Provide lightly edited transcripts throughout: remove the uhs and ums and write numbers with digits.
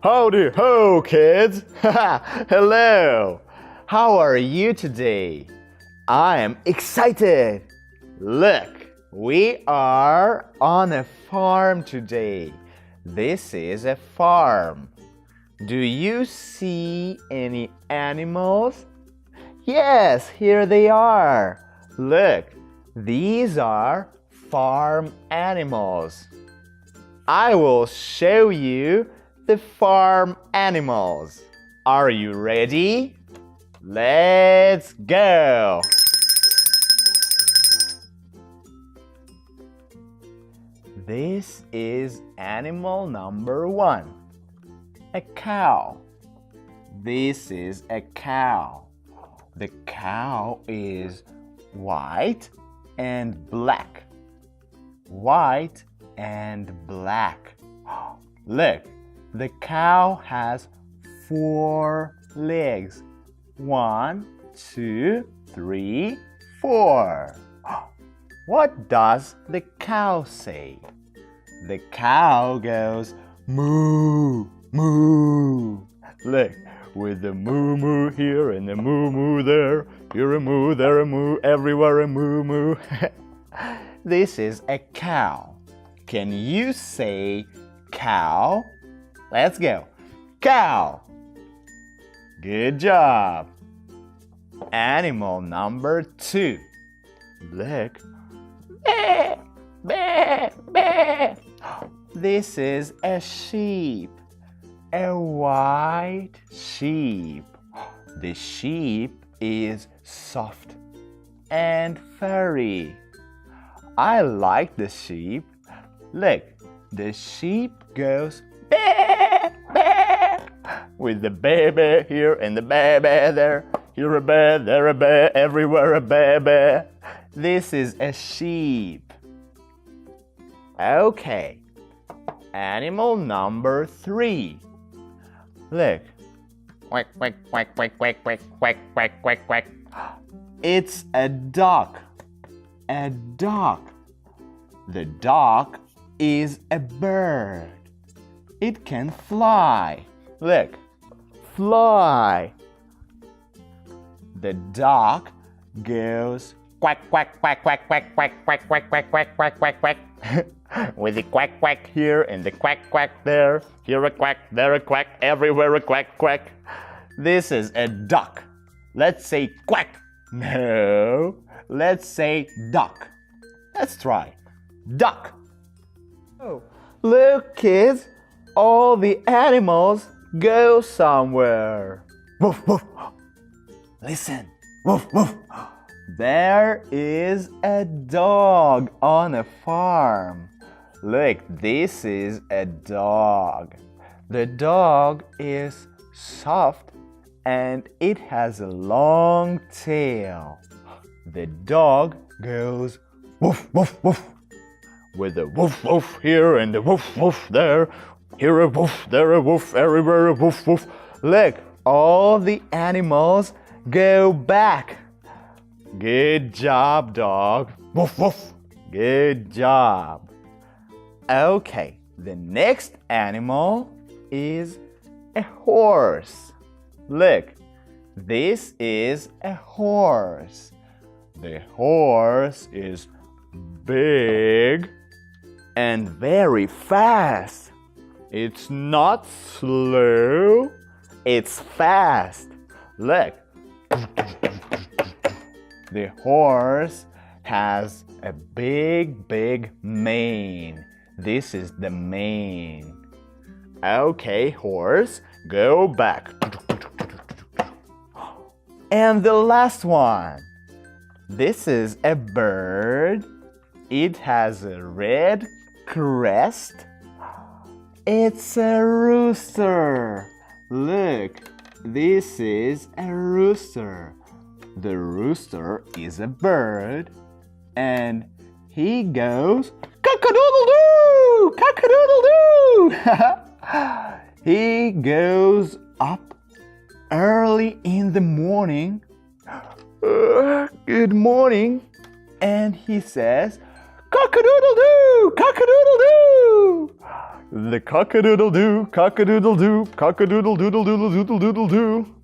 Howdy ho, kids! Hello! How are you today? I am excited! Look, we are on a farm today. This is a farm. Do you see any animals? Yes, here they are. Look, these are farm animals. I will show you the farm animals. Are you ready? Let's go! This is animal number 1, a cow. This is a cow. The cow is white and black. White and black. Look, the cow has 4 legs. 1, 2, 3, 4. What does the cow say? The cow goes moo, moo. Look, with the moo moo here and the moo moo there. Here a moo, there a moo, everywhere a moo moo. This is a cow. Can you say cow? Let's go. Cow. Good job. Animal number 2. Look. Bah, bah, bah. This is a sheep. A white sheep. The sheep is soft and furry. I like the sheep. Look, the sheep goes bah, bah, with the baby here and the baby there. Here a bear, there a bear, everywhere a baby. This is a sheep. Okay. Animal number 3. Look. Quack, quack, quack, quack, quack, quack, quack, quack, quack, quack. It's a duck. A duck. The duck is a bird. It can fly. Look. Fly. The duck goes quack, quack, quack, quack, quack, quack, quack, quack, quack, quack, quack, quack, quack. With the quack, quack here and the quack, quack there. Here a quack, there a quack, everywhere a quack, quack. This is a duck. Let's say quack. No, let's say duck. Let's try. Duck. Oh, look, kids. All the animals go somewhere. Woof, woof. Listen. Woof, woof. There is a dog on a farm. Look, this is a dog. The dog is soft and it has a long tail. The dog goes woof, woof, woof. With a woof, woof here and a woof, woof there. Here a woof, there a woof, everywhere a woof, woof. Look, all the animals go back. Good job, dog. Woof, woof. Good job. Okay, the next animal is a horse. Look, this is a horse. The horse is big and very fast. It's not slow, it's fast. Look. The horse has a big, big mane. This is the mane. Okay, horse, go back. And the last one. This is a bird. It has a red crest. It's a rooster. Look, this is a rooster. The rooster is a bird and he goes cock-a-doodle-doo, cock-a-doodle-doo. He goes up early in the morning. Good morning. And he says Cock-a-doodle-doo! Cock-a-doodle-doo! The cock-a-doodle-doo, cock-a-doodle-doo, cock-a-doodle-doodle-doodle-doodle-doodle-doo.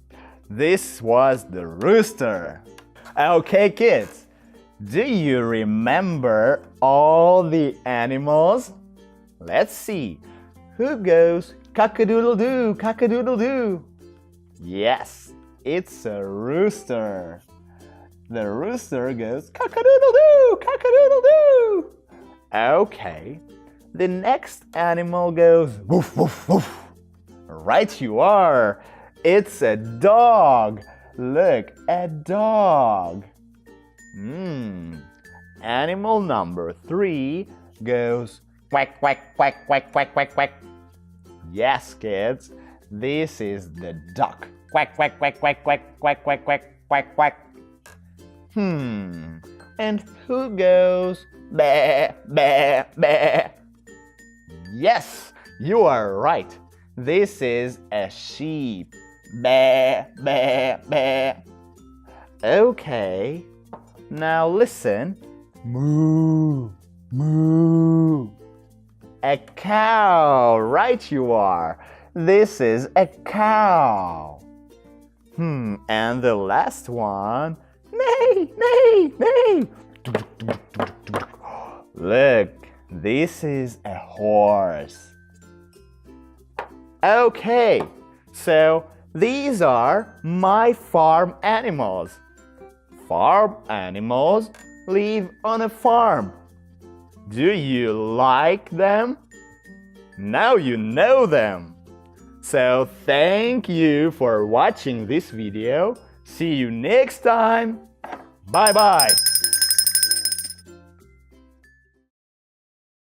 This was the rooster. Okay, kids, do you remember all the animals? Let's see. Who goes cock-a-doodle-doo, cock-a-doodle-doo? Yes, it's a rooster. The rooster goes cock-a-doodle-doo, cock-a-doodle-doo. Okay, the next animal goes woof, woof, woof. Right you are. It's a dog. Look, a dog. Animal number 3 goes quack, quack, quack, quack, quack, quack, quack. Yes, kids, this is the duck. Quack, quack, quack, quack, quack, quack, quack, quack, quack, quack. And who goes bah, bah, bah? Yes, you are right. This is a sheep. Bah, bah, bah. Okay, now listen. Moo, moo. A cow, right you are. This is a cow. And the last one. Neigh, neigh, neigh. Look, this is a horse. Okay, so these are my farm animals. Farm animals live on a farm. Do you like them? Now you know them. So thank you for watching this video. See you next time. Bye-bye.